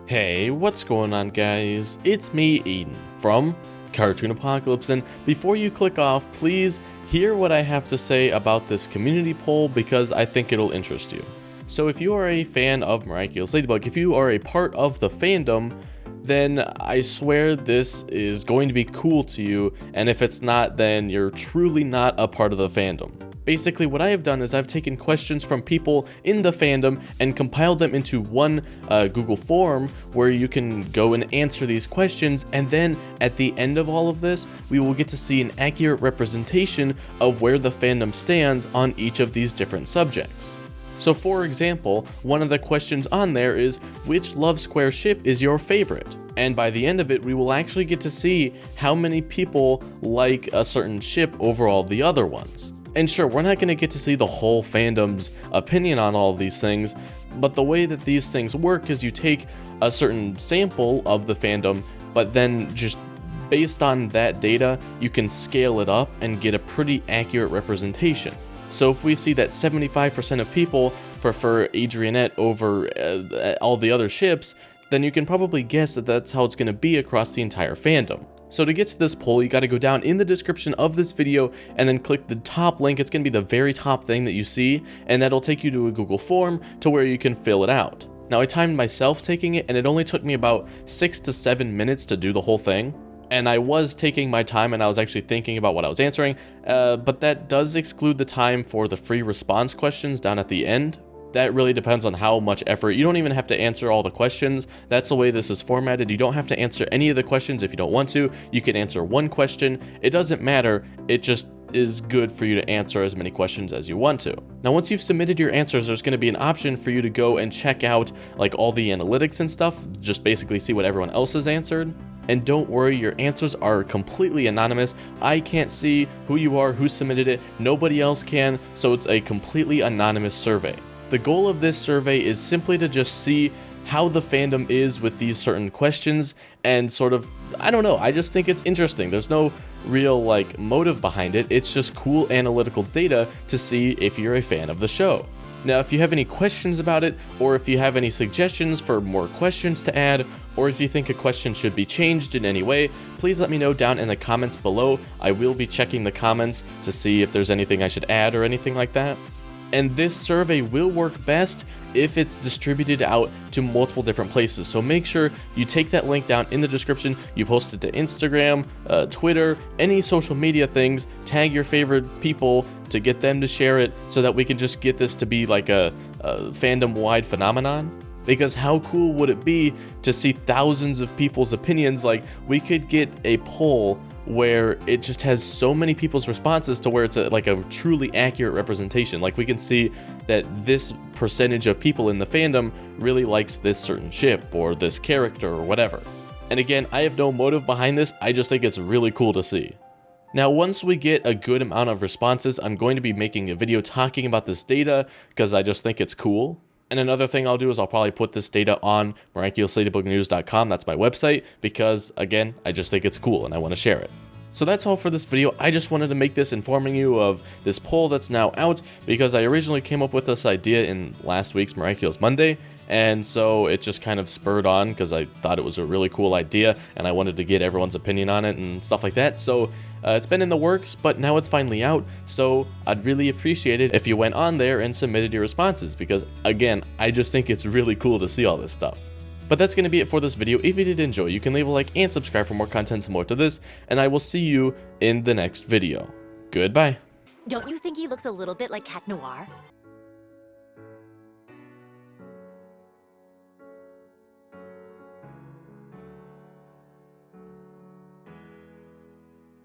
Hey, what's going on, guys? It's me, Aiden, from Cartoon Apocalypse, and before you click off, please hear what I have to say about this community poll because I think it'll interest you. So if you are a fan of Miraculous Ladybug, if you are a part of the fandom, then I swear this is going to be cool to you, and if it's not, then you're truly not a part of the fandom. Basically, what I have done is I've taken questions from people in the fandom and compiled them into one Google form where you can go and answer these questions, and then at the end of all of this, we will get to see an accurate representation of where the fandom stands on each of these different subjects. So for example, one of the questions on there is, which Love Square ship is your favorite? And by the end of it, we will actually get to see how many people like a certain ship over all the other ones. And sure, we're not going to get to see the whole fandom's opinion on all of these things, but the way that these things work is you take a certain sample of the fandom, but then just based on that data, you can scale it up and get a pretty accurate representation. So if we see that 75% of people prefer Adrianette over all the other ships, then you can probably guess that that's how it's going to be across the entire fandom. So to get to this poll, you got to go down in the description of this video and then click the top link. It's going to be the very top thing that you see, and that'll take you to a Google form to where you can fill it out. Now I timed myself taking it, and it only took me about 6 to 7 minutes to do the whole thing. And I was taking my time and I was actually thinking about what I was answering, but that does exclude the time for the free response questions down at the end. That really depends on how much effort. You don't even have to answer all the questions. That's the way this is formatted. You don't have to answer any of the questions if you don't want to. You can answer one question. It doesn't matter. It just is good for you to answer as many questions as you want to. Now, once you've submitted your answers, there's going to be an option for you to go and check out like all the analytics and stuff. Just basically see what everyone else has answered. And don't worry, your answers are completely anonymous. I can't see who you are, who submitted it. Nobody else can. So it's a completely anonymous survey. The goal of this survey is simply to just see how the fandom is with these certain questions and sort of, I don't know, I just think it's interesting. There's no real like motive behind it. It's just cool analytical data to see if you're a fan of the show. Now, if you have any questions about it, or if you have any suggestions for more questions to add, or if you think a question should be changed in any way, please let me know down in the comments below. I will be checking the comments to see if there's anything I should add or anything like that. And this survey will work best if it's distributed out to multiple different places. So make sure you take that link down in the description, you post it to Instagram, Twitter, any social media things, tag your favorite people to get them to share it so that we can just get this to be like a fandom-wide phenomenon. Because how cool would it be to see thousands of people's opinions? Like, we could get a poll where it just has so many people's responses to where it's like a truly accurate representation. Like, we can see that this percentage of people in the fandom really likes this certain ship or this character or whatever. And again, I have no motive behind this. I just think it's really cool to see. Now, once we get a good amount of responses, I'm going to be making a video talking about this data because I just think it's cool. And another thing I'll do is I'll probably put this data on miraculousladybugnews.com. That's my website because, again, I just think it's cool and I want to share it. So that's all for this video. I just wanted to make this informing you of this poll that's now out because I originally came up with this idea in last week's Miraculous Monday. And so it just kind of spurred on because I thought it was a really cool idea and I wanted to get everyone's opinion on it and stuff like that. So it's been in the works, but now it's finally out. So I'd really appreciate it if you went on there and submitted your responses because, again, I just think it's really cool to see all this stuff. But that's going to be it for this video. If you did enjoy, you can leave a like and subscribe for more content similar to this, and I will see you in the next video. Goodbye. Don't you think he looks a little bit like Cat Noir?